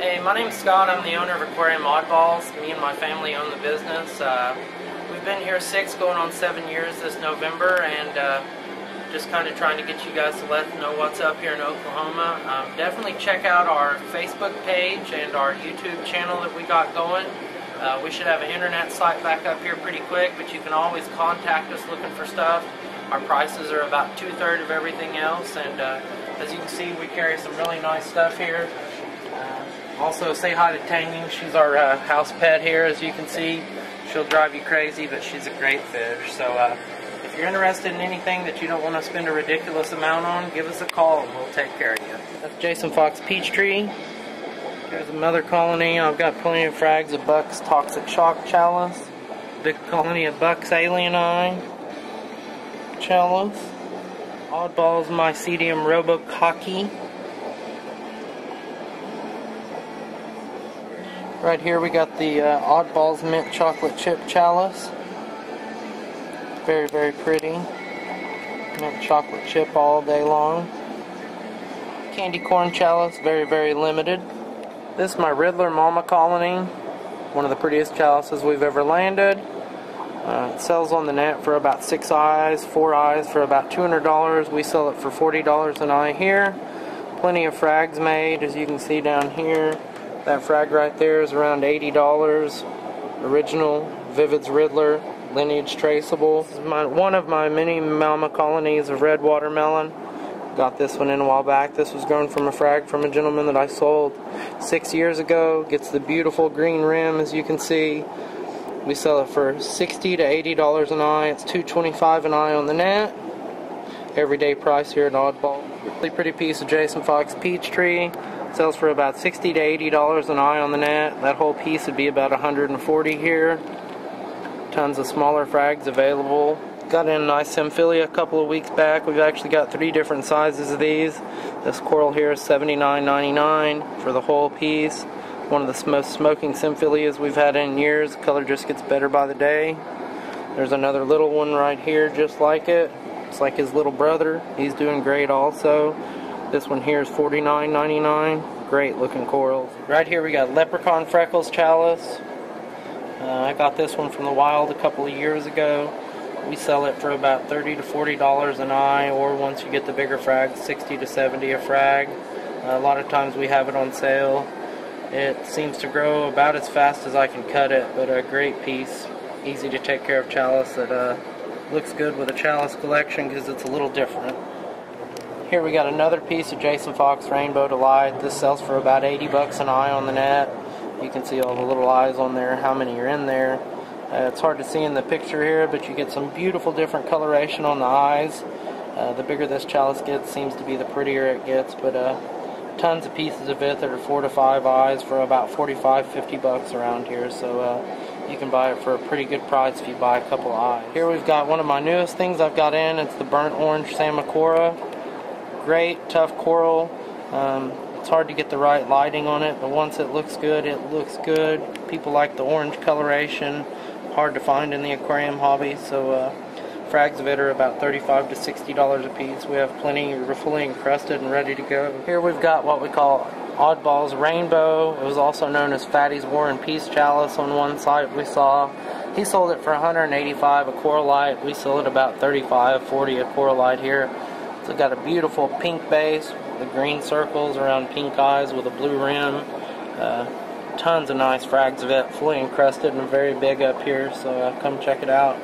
Hey, my name's Scott. I'm the owner of Aquarium Oddballs. Me and my family own the business. We've been here 6 going on 7 years this November, and just kind of trying to get you guys to let know what's up here in Oklahoma. Definitely check out our Facebook page and our YouTube channel that we got going. We should have an internet site back up here pretty quick, but you can always contact us looking for stuff. Our prices are about 2/3 of everything else, and as you can see, we carry some really nice stuff here. Also, say hi to Tangy. She's our house pet here. As you can see, she'll drive you crazy, but she's a great fish. So if you're interested in anything that you don't want to spend a ridiculous amount on, give us a call and we'll take care of you. That's Jason Fox Peachtree. There's a mother colony. I've got plenty of frags of Buck's Toxic Shock Chalice. Big colony of Buck's Alien Eye Chalice. Oddballs Mycedium Robococky. Right here we got the Oddballs Mint Chocolate Chip Chalice. Very, very pretty. Mint chocolate chip all day long. Candy corn chalice, very, very limited. This is my Riddler Mama Colony. One of the prettiest chalices we've ever landed. It sells on the net for about 6 eyes, 4 eyes for about $200. We sell it for $40 an eye here. Plenty of frags made, as you can see down here. That frag right there is around $80. Original, Vivid's Riddler, lineage traceable. This is one of my many mama colonies of red watermelon. Got this one in a while back. This was grown from a frag from a gentleman that I sold 6 years ago. Gets the beautiful green rim, as you can see. We sell it for $60 to $80 an eye. It's $225 an eye on the net. Everyday price here at Oddball. Really pretty piece of Jason Fox Peachtree. Sells for about $60 to $80 an eye on the net. That whole piece would be about $140 here. Tons of smaller frags available. Got in a nice Symphilia a couple of weeks back. We've actually got 3 different sizes of these. This coral here is $79.99 for the whole piece. One of the most smoking Symphilias we've had in years. The color just gets better by the day. There's another little one right here just like it. It's like his little brother. He's doing great also. This one here is $49.99. Great looking corals. Right here we got Leprechaun Freckles Chalice. I got this one from the wild a couple of years ago. We sell it for about $30 to $40 an eye, or once you get the bigger frags, $60 to $70 a frag. A lot of times we have it on sale. It seems to grow about as fast as I can cut it, but a great piece. Easy to take care of chalice that looks good with a chalice collection because it's a little different. Here we got another piece of Jason Fox Rainbow Delight. This sells for about $80 an eye on the net. You can see all the little eyes on there, how many are in there. It's hard to see in the picture here, but you get some beautiful different coloration on the eyes. The bigger this chalice gets, seems to be the prettier it gets, but tons of pieces of it that are 4 to 5 eyes for about $45, $50 around here, so you can buy it for a pretty good price if you buy a couple eyes. Here we've got one of my newest things I've got in. It's the Burnt Orange Samacora. Great, tough coral. It's hard to get the right lighting on it, but once it looks good, it looks good. People like the orange coloration. Hard to find in the aquarium hobby, so frags of it are about $35 to $60 a piece. We have plenty. We're fully encrusted and ready to go. Here we've got what we call Oddballs Rainbow. It was also known as Fatty's War and Peace Chalice on one site we saw. He sold it for $185 a coral light. We sold it about $35, $40 a coral light here. It's got a beautiful pink base, the green circles around pink eyes with a blue rim. Tons of nice frags of it, fully encrusted and very big up here, so come check it out.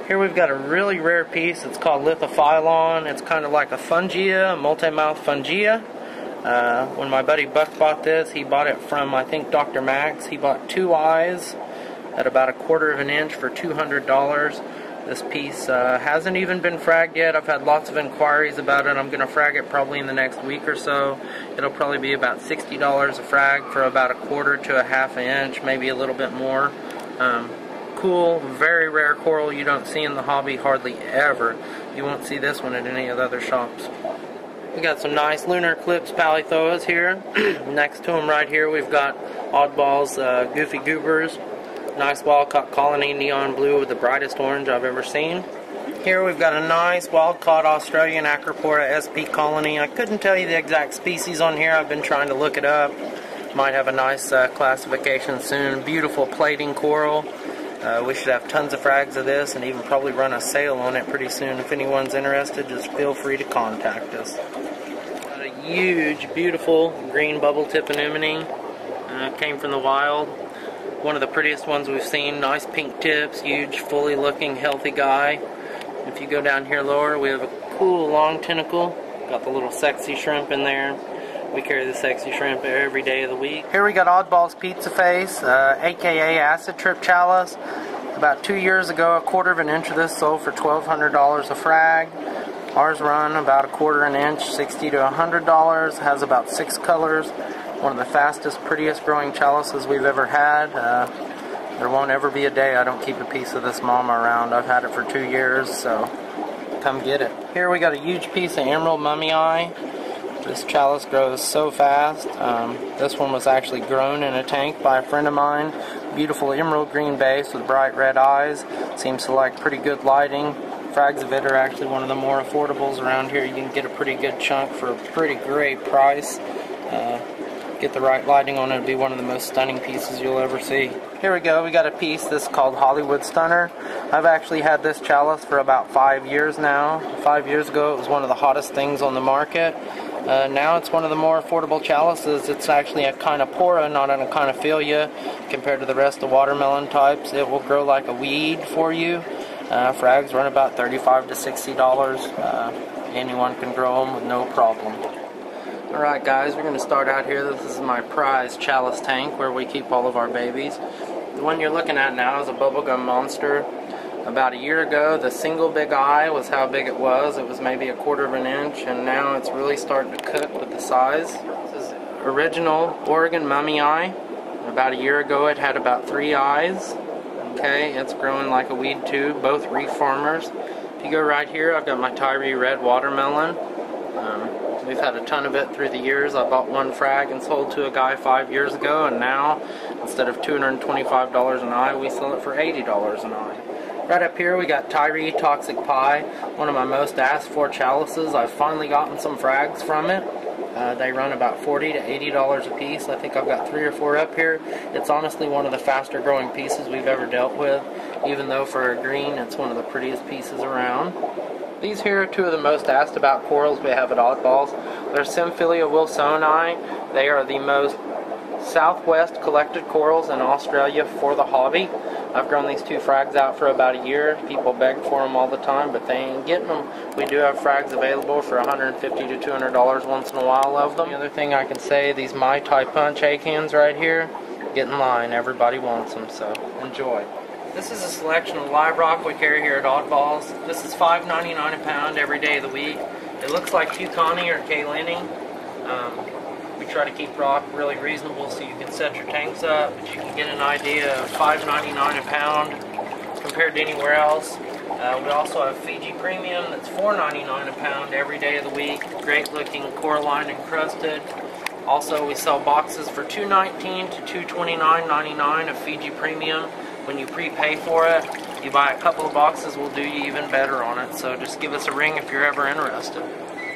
Here we've got a really rare piece. It's called Lithophyllon. It's kind of like a fungia, a multi-mouth fungia. When my buddy Buck bought this, he bought it from, I think, Dr. Max. He bought 2 eyes at about 1/4 of an inch for $200. This piece hasn't even been fragged yet. I've had lots of inquiries about it. I'm going to frag it probably in the next week or so. It'll probably be about $60 a frag for about 1/4 to 1/2 inch, maybe a little bit more. Cool, very rare coral you don't see in the hobby hardly ever. You won't see this one at any of the other shops. We got some nice lunar eclipse palithoas here. Next to them right here we've got Oddballs Goofy Goobers. Nice wild-caught colony, neon blue with the brightest orange I've ever seen. Here we've got a nice wild-caught Australian Acropora SP colony. I couldn't tell you the exact species on here. I've been trying to look it up. Might have a nice classification soon. Beautiful plating coral. We should have tons of frags of this and even probably run a sale on it pretty soon. If anyone's interested, just feel free to contact us. Got a huge, beautiful green bubble tip anemone. Came from the wild. One of the prettiest ones we've seen. Nice pink tips, huge, fully looking, healthy guy. If you go down here lower, we have a cool long tentacle. Got the little sexy shrimp in there. We carry the sexy shrimp every day of the week. Here we got Oddballs Pizza Face, aka Acid Trip Chalice. About 2 years ago, 1/4 of an inch of this sold for $1,200 a frag. Ours run about 1/4 an inch, $60 to $100. Has about 6 colors. One of the fastest, prettiest growing chalices we've ever had. There won't ever be a day I don't keep a piece of this mama around. I've had it for 2 years, so come get it. Here we got a huge piece of emerald mummy eye. This chalice grows so fast. This one was actually grown in a tank by a friend of mine. Beautiful emerald green base with bright red eyes. Seems to like pretty good lighting. Frags of it are actually one of the more affordables around here. You can get a pretty good chunk for a pretty great price. Get the right lighting on it, it'll be one of the most stunning pieces you'll ever see. Here we go, we got a piece, this is called Hollywood Stunner. I've actually had this chalice for about 5 years now. 5 years ago it was one of the hottest things on the market. Now it's one of the more affordable chalices. It's actually a Kinopora, not an Echinophilia, compared to the rest of the watermelon types. It will grow like a weed for you. Frags run about $35 to $60. Anyone can grow them with no problem. Alright guys, we're going to start out here. This is my prize chalice tank where we keep all of our babies. The one you're looking at now is a bubblegum monster. About a year ago, the single big eye was how big it was. It was maybe 1/4 of an inch, and now it's really starting to cook with the size. This is original Oregon mummy eye. About a year ago it had about 3 eyes. Okay, it's growing like a weed too, both reef farmers. If you go right here, I've got my Tyree red watermelon. We've had a ton of it through the years. I bought one frag and sold to a guy 5 years ago, and now instead of $225 an eye, we sell it for $80 an eye. Right up here we got Tyree Toxic Pie, one of my most asked for chalices. I've finally gotten some frags from it. They run about $40 to $80 a piece. I think I've got 3 or 4 up here. It's honestly one of the faster growing pieces we've ever dealt with. Even though for a green, it's one of the prettiest pieces around. These here are 2 of the most asked about corals we have at Oddballs. They're Symphilia wilsoni. They are the most southwest collected corals in Australia for the hobby. I've grown these 2 frags out for about a year. People beg for them all the time, but they ain't getting them. We do have frags available for $150 to $200 once in a while of them. The other thing I can say, these Mai Tai Punch acans right here, get in line. Everybody wants them, so enjoy. This is a selection of live rock we carry here at Oddballs. This is $5.99 a pound every day of the week. It looks like Hucani or Kaylini. We try to keep rock really reasonable so you can set your tanks up, but you can get an idea of $5.99 a pound compared to anywhere else. We also have Fiji Premium that's $4.99 a pound every day of the week. Great looking coralline encrusted. Also we sell boxes for $2.19 to $229.99 of Fiji Premium. When you prepay for it, you buy a couple of boxes, we'll do you even better on it. So just give us a ring if you're ever interested.